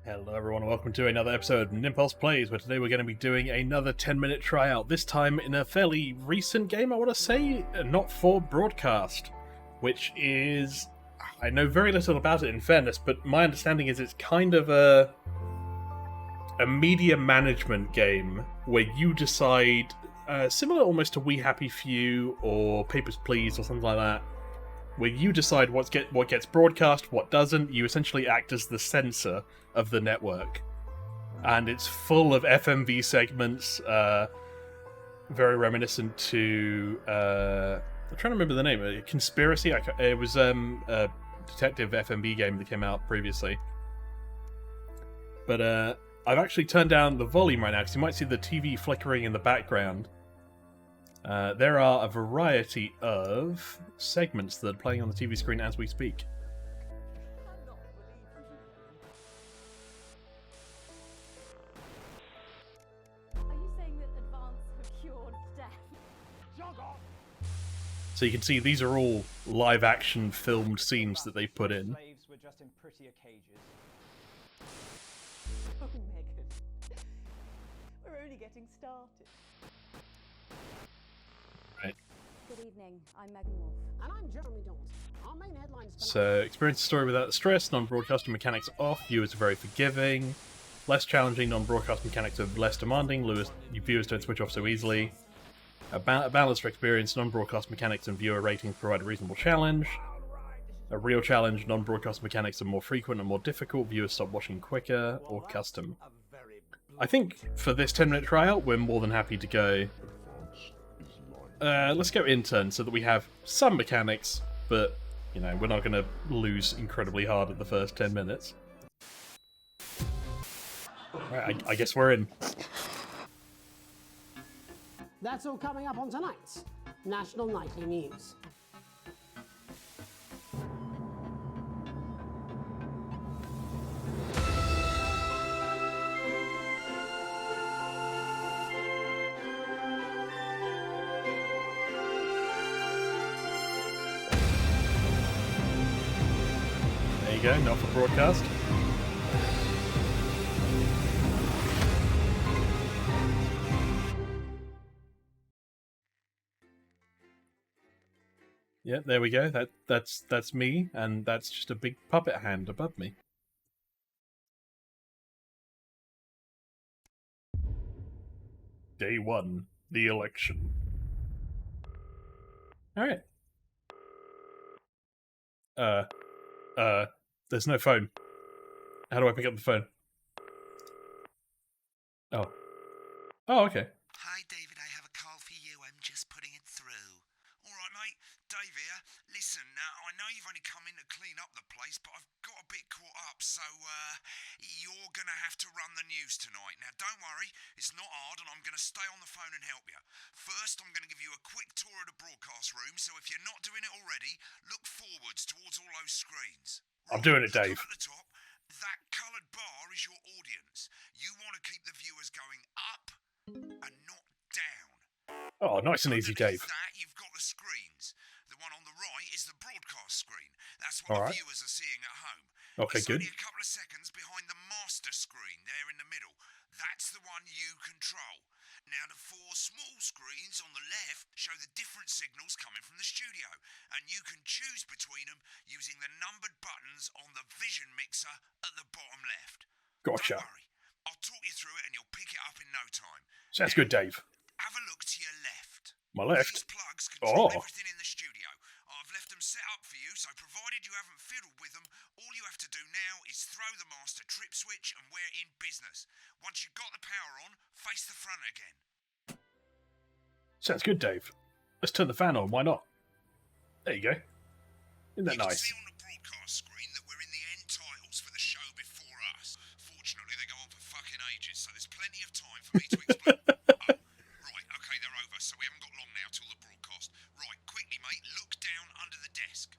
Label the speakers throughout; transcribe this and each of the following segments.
Speaker 1: Hello everyone, welcome to another episode of Nimpulse Plays, where today we're going to be doing another 10-minute tryout, this time in a fairly recent game, I want to say, not for broadcast, which is... I know very little about it in fairness, but my understanding is it's kind of a media management game where you decide, similar almost to We Happy Few or Papers, Please or something like that, where you decide what gets broadcast, what doesn't. You essentially act as the censor of the network. And it's full of FMV segments, very reminiscent to... I'm trying to remember the name. Conspiracy? It was a detective FMV game that came out previously. But I've actually turned down the volume right now, because you might see the TV flickering in the background. There are a variety of segments that are playing on the TV screen as we speak.
Speaker 2: Are you saying that advance have cured death?
Speaker 1: So you can see these are all live-action filmed scenes that they put in.
Speaker 3: Slaves were just in prettier cages.
Speaker 2: Oh, Megan. We're only getting started.
Speaker 1: Right.
Speaker 2: Good evening. I'm Megan Wolf.
Speaker 4: And I'm Jeremy Dawes. Our main headlines tonight.
Speaker 1: So, experience the story without the stress, non-broadcasting mechanics off, viewers are very forgiving. Less challenging, non-broadcast mechanics are less demanding, viewers don't switch off so easily. A balanced experience, non-broadcast mechanics and viewer ratings provide a reasonable challenge. A real challenge, non-broadcast mechanics are more frequent and more difficult, viewers stop watching quicker, or custom. I think for this 10-minute tryout, we're more than happy to go... let's go intern so that we have some mechanics, but, you know, we're not going to lose incredibly hard at the first 10 minutes. Right, I guess we're in.
Speaker 4: That's all coming up on tonight's National Nightly News.
Speaker 1: There you go, not for broadcast. Yeah, there we go. That's me, and that's just a big puppet hand above me. Day 1, the election. Alright. There's no phone. How do I pick up the phone? Oh. Oh, okay.
Speaker 5: Hi, David, I have a call for you. I'm just putting it through. All right, mate. Dave here. Listen, I know you've only come in to clean up the place, but I've got a bit caught up, so you're going to have to run the news tonight. Now, don't worry. It's not hard, and I'm going to stay on the phone and help you. First, I'm going to give you a quick tour of the broadcast room, so if you're not doing it already, look forwards towards all those screens.
Speaker 1: I'm doing it, Dave.
Speaker 5: At the top, that coloured bar is your audience. You want to keep the viewers going up and not down.
Speaker 1: Oh, nice and easy, Dave.
Speaker 5: Underneath that, you've got the screens. The one on the right is the broadcast screen. That's what
Speaker 1: All
Speaker 5: the
Speaker 1: right.
Speaker 5: viewers are seeing at home.
Speaker 1: Okay,
Speaker 5: It's
Speaker 1: good.
Speaker 5: only a couple of seconds behind the master screen there in the middle. That's the one you control. Now, the 4 small screens on the left show the different signals coming from the studio, and you can choose between them using the numbered buttons on the vision mixer at the bottom left.
Speaker 1: Gotcha.
Speaker 5: Don't worry. I'll talk you through it and you'll pick it up in no time.
Speaker 1: Sounds good, Dave.
Speaker 5: Have a look to your left.
Speaker 1: My left?
Speaker 5: These plugs control
Speaker 1: Oh.
Speaker 5: everything in the studio. I've left them set up for you, so provided you haven't fiddled with them, all you have to do now is throw the master trip switch and we're in business. Once you've got the power on, face the front again.
Speaker 1: Sounds good, Dave. Let's turn the fan on, why not? There you go. Isn't that
Speaker 5: You can
Speaker 1: nice?
Speaker 5: see on the broadcast screen that we're in the end titles for the show before us. Fortunately, they go on for fucking ages, so there's plenty of time for me to explain. Right, okay, they're over, so we haven't got long now till the broadcast. Right, quickly, mate, look down under the desk.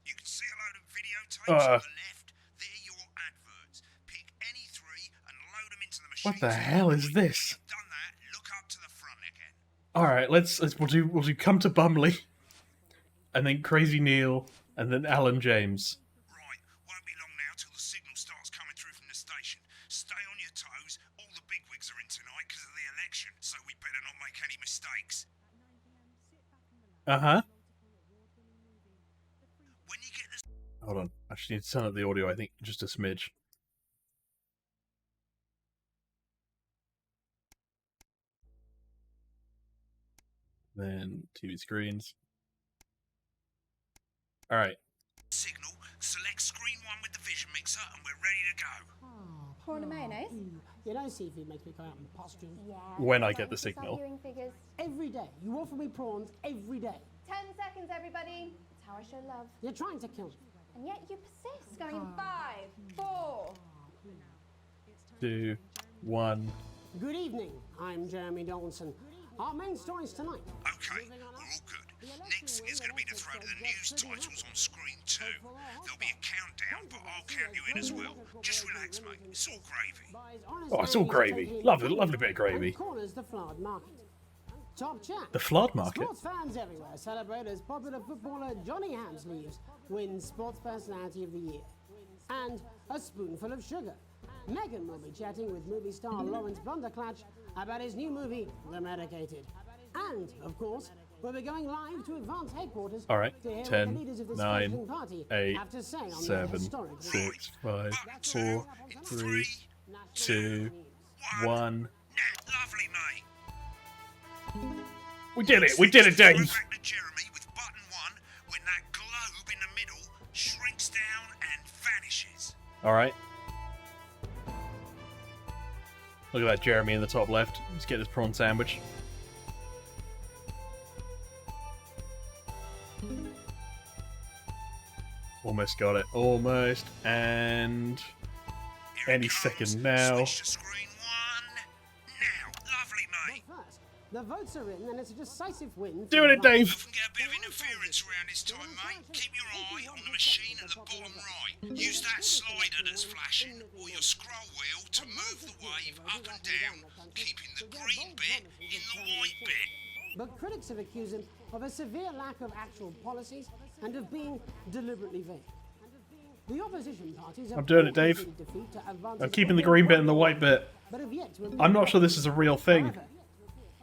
Speaker 5: You can see a load of videotapes on the left. They're your adverts. Pick any 3 and load them into the machine.
Speaker 1: What the hell is this?
Speaker 5: Done that, look up to the front again.
Speaker 1: Alright, we'll do come to Bumley. and then Crazy Neil, and then Alan James.
Speaker 5: Right, won't be long now till the signal starts coming through from the station. Stay on your toes. All the bigwigs are in tonight because of the election, so we better not make any mistakes.
Speaker 1: Uh-huh.
Speaker 5: When you get the
Speaker 1: Hold on. I just need to turn up the audio, I think, just a smidge. Then TV screens. Alright.
Speaker 5: signal, select screen 1 with the vision mixer, and we're ready to go.
Speaker 2: Prawn and mayonnaise?
Speaker 4: You know, seafood makes me go out and posture.
Speaker 2: Yeah.
Speaker 1: When I get the signal.
Speaker 2: Viewing figures.
Speaker 4: Every day. You offer me prawns every day.
Speaker 2: 10 seconds, everybody. That's how I show love.
Speaker 4: You're trying to kill me.
Speaker 2: And yet you persist, going in 5, 4.
Speaker 1: 2, 1.
Speaker 4: Good evening. I'm Jeremy Donaldson. Our main stories tonight.
Speaker 5: Okay, we're all good. Next thing is going to be to throw the news titles on screen 2. There'll be a countdown, but I'll count you in as well. Just relax, mate. It's all gravy.
Speaker 1: Oh, it's all gravy. Lovely, lovely bit of gravy.
Speaker 4: Corners the flood market. Top chat.
Speaker 1: The flood market.
Speaker 4: Sports fans everywhere celebrate as popular footballer Johnny Hamsleeves wins Sports Personality of the Year. And a spoonful of sugar. Megan will be chatting with movie star Lawrence Blunderclatch about his new movie, The Medicated. And, of course, we'll be going live to Advance Headquarters
Speaker 1: All right.
Speaker 4: to hear
Speaker 1: 10,
Speaker 4: what the leaders of this
Speaker 1: 9,
Speaker 4: fledgling party
Speaker 1: 8,
Speaker 4: have to say on their
Speaker 1: 7,
Speaker 4: historic
Speaker 1: 6, 5,
Speaker 5: Button
Speaker 1: 4,
Speaker 5: 2,
Speaker 1: 3, 2,
Speaker 5: 2,
Speaker 1: 1.
Speaker 5: Lovely, mate.
Speaker 1: We did it! We did it,
Speaker 5: Throw
Speaker 1: Dave!
Speaker 5: back to Jeremy with button 1 when that globe in the middle shrinks down and vanishes.
Speaker 1: Alright. Look at that Jeremy in the top left. Let's get this prawn sandwich. Almost got it. Almost. And
Speaker 5: Here
Speaker 1: any
Speaker 5: it comes.
Speaker 1: second now.
Speaker 5: Switch to screen 1. Now. Lovely, mate.
Speaker 4: First, the votes are in and it's a decisive win.
Speaker 1: Doing it, Dave!
Speaker 5: Often get a bit of interference around this time, mate. Keep your eye on the machine at the bottom right. Use that slider that's flashing, or your scroll wheel to move the wave up and down, keeping the green bit in the white bit.
Speaker 4: But critics have accused him of a severe lack of actual policies and of being deliberately vague. The opposition parties have
Speaker 1: I'm doing it, Dave.
Speaker 4: conceded defeat to Advance's
Speaker 1: I'm keeping the green bit and the white bit.
Speaker 4: but have yet to
Speaker 1: I'm not sure this is a real thing.
Speaker 4: However,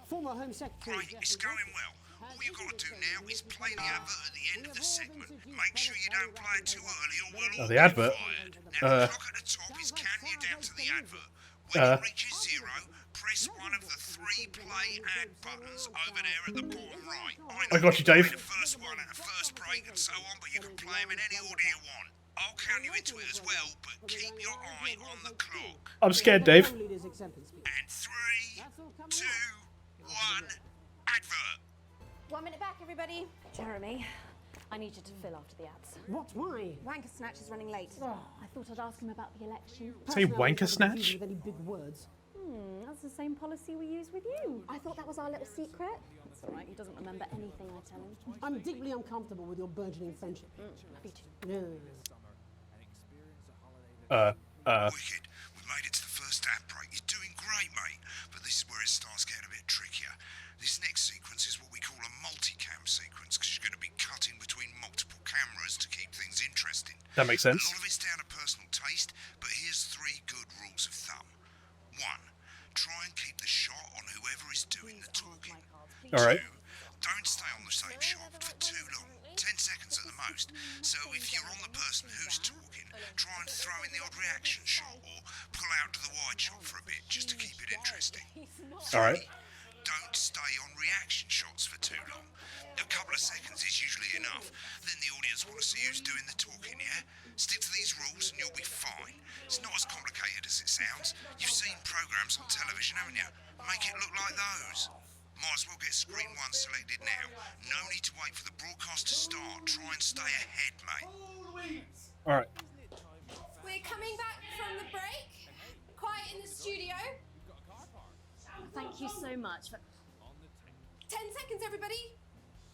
Speaker 4: former Home Secretary
Speaker 5: Right, it's going well. All you've got to do now is play the advert at the end of the segment. Make sure you don't play it too early or we'll all
Speaker 1: the
Speaker 5: get
Speaker 1: advert?
Speaker 5: fired. Now, the clock at the top is counting you down to the advert. When it reaches 0, press one of the 3 play ad buttons over there at the bottom right.
Speaker 1: I got you, Dave.
Speaker 5: The first one at the first break and so on, but you can play them in any order you want. I'll count you into it as well, but keep your eye on the clock.
Speaker 1: I'm scared, Dave.
Speaker 4: leader's acceptance speech.
Speaker 5: And 3, 2, 1, advert.
Speaker 2: 1 minute back, everybody. Jeremy, I need you to fill after the ads.
Speaker 4: What? Why?
Speaker 2: Wanker Snatch is running late. I thought I'd ask him about the election.
Speaker 1: Say
Speaker 4: Personally, I
Speaker 1: wanker
Speaker 4: don't
Speaker 1: snatch?
Speaker 4: confuse with any big words.
Speaker 2: That's the same policy we use with you. I thought that was our little secret. That's all right, he doesn't remember anything I tell him.
Speaker 4: I'm deeply uncomfortable with your burgeoning friendship.
Speaker 2: Me too.
Speaker 4: Yeah.
Speaker 5: Wicked. We made it to the first ad break. You're doing great, mate. But this is where it starts getting a bit trickier. This next sequence is what we call a multicam sequence, because you're going to be cutting between multiple cameras to keep things interesting.
Speaker 1: That makes sense.
Speaker 5: A lot of it's down to personal taste, but here's 3 good rules of thumb. 1. Try and keep the shot on whoever is doing the talking.
Speaker 1: Alright.
Speaker 5: 2. Don't stay on the same shot for too long. 10 seconds at the most. So if you're on the person who's talking, try and throw in the odd reaction shot or pull out to the wide shot for a bit just to keep it interesting. 3.
Speaker 1: Alright.
Speaker 5: Don't stay on reaction shots for too long. A couple of seconds is usually enough. Then the audience want to see who's doing the talking, yeah? Stick to these rules and you'll be fine. It's not as complicated as it sounds. You've seen programs on television, haven't you? Make it look like those. Might as well get screen 1 selected now. No need to wait for the broadcast to start. Try and stay ahead, mate.
Speaker 1: Alright.
Speaker 6: We're coming back from the break. Quiet in the studio.
Speaker 2: Thank you so much.
Speaker 6: 10 seconds, everybody.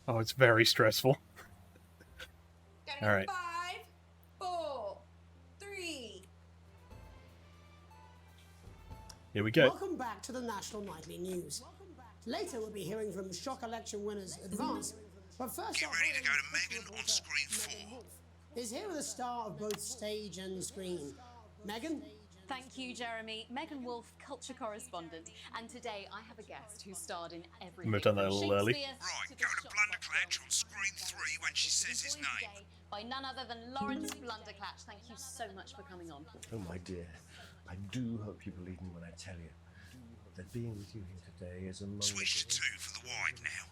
Speaker 1: Oh, it's very stressful.
Speaker 6: Going
Speaker 1: All right.
Speaker 6: 5, 4, 3.
Speaker 1: Here we go.
Speaker 4: Welcome back to the National Nightly News. Later, we'll be hearing from shock election winners Advance But first,
Speaker 5: Get ready to go to Megan on screen 4.
Speaker 4: Is here with the star of both stage and screen. Megan?
Speaker 2: Thank you, Jeremy. Megan Wolf, culture correspondent. And today I have a guest who starred in everything.
Speaker 1: We've done that a little early.
Speaker 5: Right, go to Blunderclatch on screen 3 when she says his name.
Speaker 2: By none other than Lawrence Blunderclatch. Thank you so much for coming on.
Speaker 7: Oh, my dear. I do hope you believe me when I tell you that being with you here today is a moment...
Speaker 5: Switch to 2 for the wide now.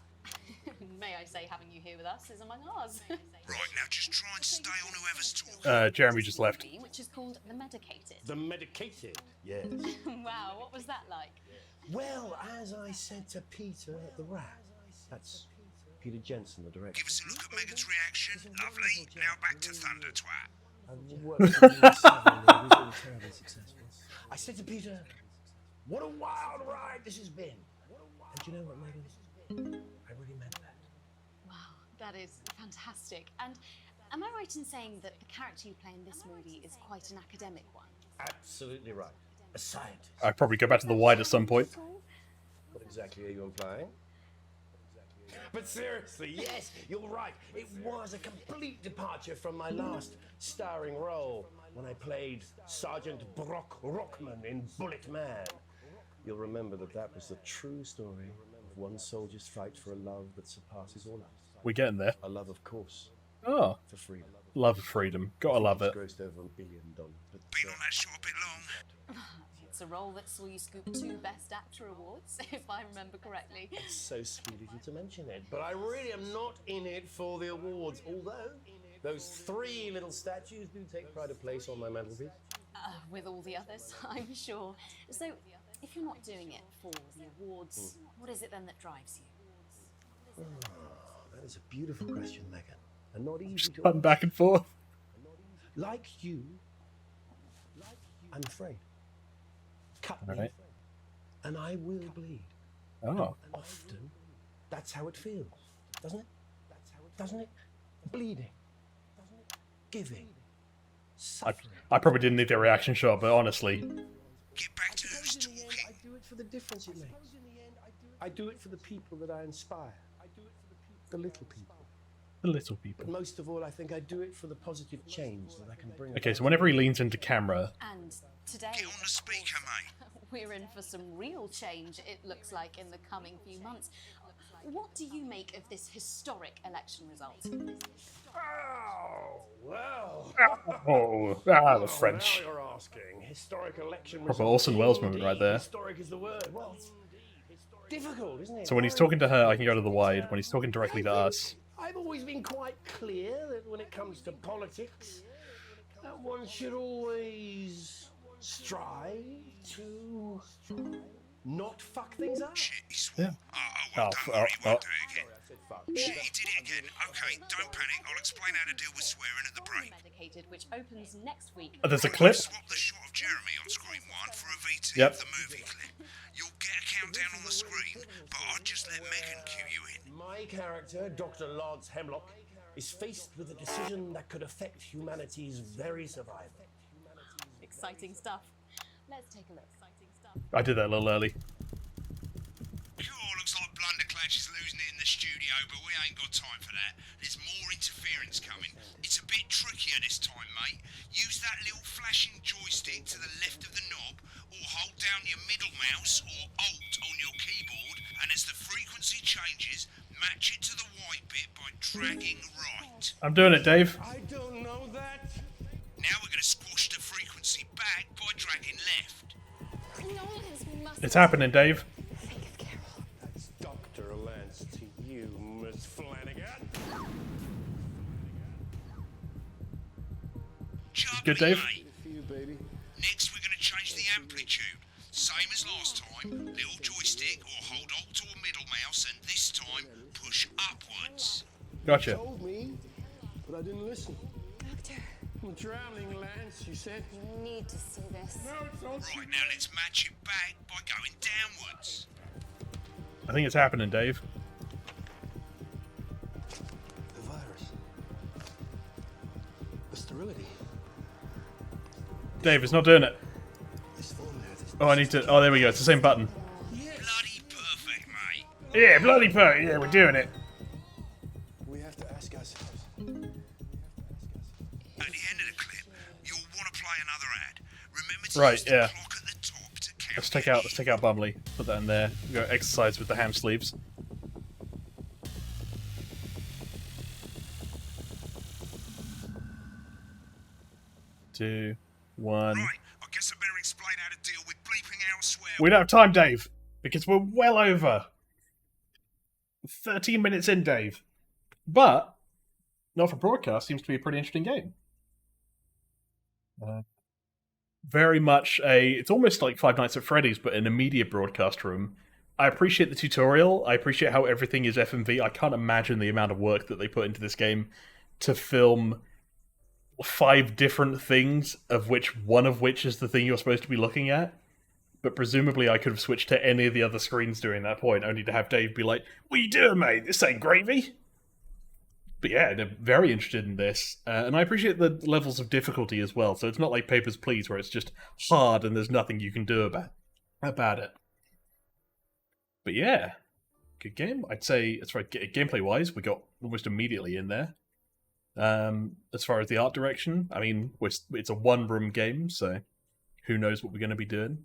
Speaker 2: May I say, having you here with us is among ours.
Speaker 5: Right, now just try and stay on whoever's talking.
Speaker 1: Jeremy just left.
Speaker 2: Which is called The Medicated.
Speaker 7: The medicated? Yes.
Speaker 2: Wow, what was that like?
Speaker 7: Well, as I said to Peter at the Rat, that's Peter Jensen, the director.
Speaker 5: Give us a look at Megan's reaction. Lovely. Now back to Thunder Twat.
Speaker 7: I've worked with him in 7 years, he's been terribly successful. I said to Peter, what a wild ride this has been. And you know what, Megan? I really meant that.
Speaker 2: Wow, that is fantastic. And am I right in saying that the character you play in this movie is quite an academic one?
Speaker 7: Absolutely right. A scientist.
Speaker 1: I'd probably go back to the wide at some point.
Speaker 7: What exactly are you implying? But seriously, yes, you're right. It was a complete departure from my last starring role when I played Sergeant Brock Rockman in Bullet Man. You'll remember that was the true story of one soldier's fight for a love that surpasses all else.
Speaker 1: We're getting there.
Speaker 7: A love, of course,
Speaker 1: Oh,
Speaker 7: for freedom.
Speaker 1: love of freedom. Gotta love it.
Speaker 7: It's grossed over $1 billion. But,
Speaker 5: Been on that shot a bit long.
Speaker 2: It's a role that saw you scoop 2 Best Actor awards, if I remember correctly.
Speaker 7: it's so sweet of you to mention it. But I really am not in it for the awards, although those 3 little statues do take pride of place on my mantelpiece.
Speaker 2: With all the others, I'm sure. So, if you're not doing it for the awards, what is it then that drives you?
Speaker 7: That is a beautiful question, Megan. And not easy to
Speaker 1: Button back and forth.
Speaker 7: Like you, I'm afraid. Cut me,
Speaker 1: Right.
Speaker 7: and I will bleed.
Speaker 1: Oh.
Speaker 7: Often, that's how it feels, doesn't it? Doesn't it? Bleeding. Giving. Suffering.
Speaker 1: I probably didn't need the reaction shot, but honestly,
Speaker 5: Get back to who's
Speaker 7: I
Speaker 5: talking.
Speaker 7: do it for the difference it makes. I do it for the people that I inspire. The little people.
Speaker 1: the little
Speaker 7: But
Speaker 1: people.
Speaker 7: most of all, I think I do it for the positive change that I can bring.
Speaker 1: Okay, so whenever he leans into camera,
Speaker 2: And today,
Speaker 5: Get on the speaker, mate.
Speaker 2: we're in for some real change, it looks like, in the coming few months. What do you make of this historic election result?
Speaker 7: Oh, well.
Speaker 1: the French.
Speaker 7: Now you're asking. Historic election
Speaker 1: Proper
Speaker 7: result.
Speaker 1: Orson Welles moment right there.
Speaker 7: Historic is the word. Well, it's difficult, isn't it?
Speaker 1: So when he's talking to her, I can go to the wide. When he's talking directly to us,
Speaker 7: I've always been quite clear that when it comes to politics, that one should always strive to not fuck things up.
Speaker 5: Shit, he swore.
Speaker 1: Yeah.
Speaker 5: Well, don't worry, he won't do it
Speaker 7: Sorry,
Speaker 5: again.
Speaker 7: I said fuck.
Speaker 5: Shit, he did it again. Okay, don't panic. I'll explain how to deal with swearing at the break.
Speaker 2: Medicated, which opens next week.
Speaker 1: oh, there's a clip.
Speaker 5: Swap the shot of Jeremy on screen 1 for a VT
Speaker 1: Yep.
Speaker 5: of the movie clip. You'll get a countdown on the screen, but I'll just let Megan cue you in.
Speaker 7: My character, Dr. Lance Hemlock, is faced with a decision that could affect humanity's very survival.
Speaker 2: Exciting stuff. Let's take a look. Exciting stuff.
Speaker 1: I did that a little early.
Speaker 5: Cool, looks like Blunderclatch is losing it in the studio, but we ain't got time for that. There's more interference coming. It's a bit trickier this time, mate. Use that little flashing joystick to the left of the knob, or hold down your middle mouse or Alt on your keyboard, and as the frequency changes, match it to the white bit by dragging right.
Speaker 1: I'm doing it, Dave.
Speaker 7: I don't know that.
Speaker 5: Now we're going to squash the frequency back by dragging left.
Speaker 1: It's happening, Dave.
Speaker 7: That's Dr. Lance to you, Miss Flanagan.
Speaker 1: Good, Dave.
Speaker 5: Mate.
Speaker 7: For you, baby.
Speaker 5: Next, we're going to change the amplitude. Same as last time. Little joystick or hold Alt or middle mouse, and this time push upwards.
Speaker 1: Gotcha.
Speaker 7: Told me, but I didn't listen. Doctor. I'm drowning, Lance, you said.
Speaker 6: You need to see this.
Speaker 5: Right, now let's match it back by going downwards.
Speaker 1: I think it's happening, Dave.
Speaker 7: The virus. The sterility.
Speaker 1: Dave, it's not doing it.
Speaker 7: This form there. This
Speaker 1: Oh, I need to. Oh, there we go. It's the same button.
Speaker 5: Bloody perfect, mate.
Speaker 1: Yeah, bloody perfect. Yeah, we're doing it.
Speaker 5: to
Speaker 1: Right,
Speaker 5: use the
Speaker 1: yeah.
Speaker 5: clock at the top to count
Speaker 1: Let's
Speaker 5: the
Speaker 1: take out Bumley. Put that in there. Go exercise with the ham sleeves. Two, one.
Speaker 5: Right, I guess I better explain how to deal with bleeping out swear.
Speaker 1: We don't have time, Dave, because we're well over 13 minutes in, Dave. But Not for Broadcast seems to be a pretty interesting game. Very much it's almost like Five Nights at Freddy's, but in a media broadcast room. I appreciate the tutorial. I appreciate how everything is FMV. I can't imagine the amount of work that they put into this game to film 5 different things, of which one of which is the thing you're supposed to be looking at. But presumably I could have switched to any of the other screens during that point, only to have Dave be like, "What you doing, mate? This ain't gravy." But yeah, they're very interested in this, and I appreciate the levels of difficulty as well. So it's not like Papers, Please, where it's just hard and there's nothing you can do about it. But yeah, good game. I'd say, as far as gameplay-wise, we got almost immediately in there. As far as the art direction, I mean, it's a one-room game, so who knows what we're going to be doing.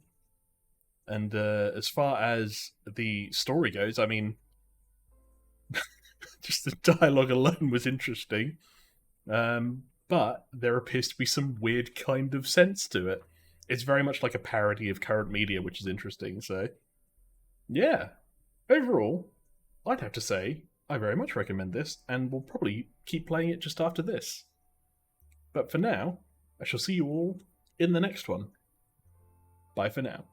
Speaker 1: And as far as the story goes, I mean, just the dialogue alone was interesting. But there appears to be some weird kind of sense to it. It's very much like a parody of current media, which is interesting, so yeah. Overall, I'd have to say I very much recommend this, and will probably keep playing it just after this. But for now, I shall see you all in the next one. Bye for now.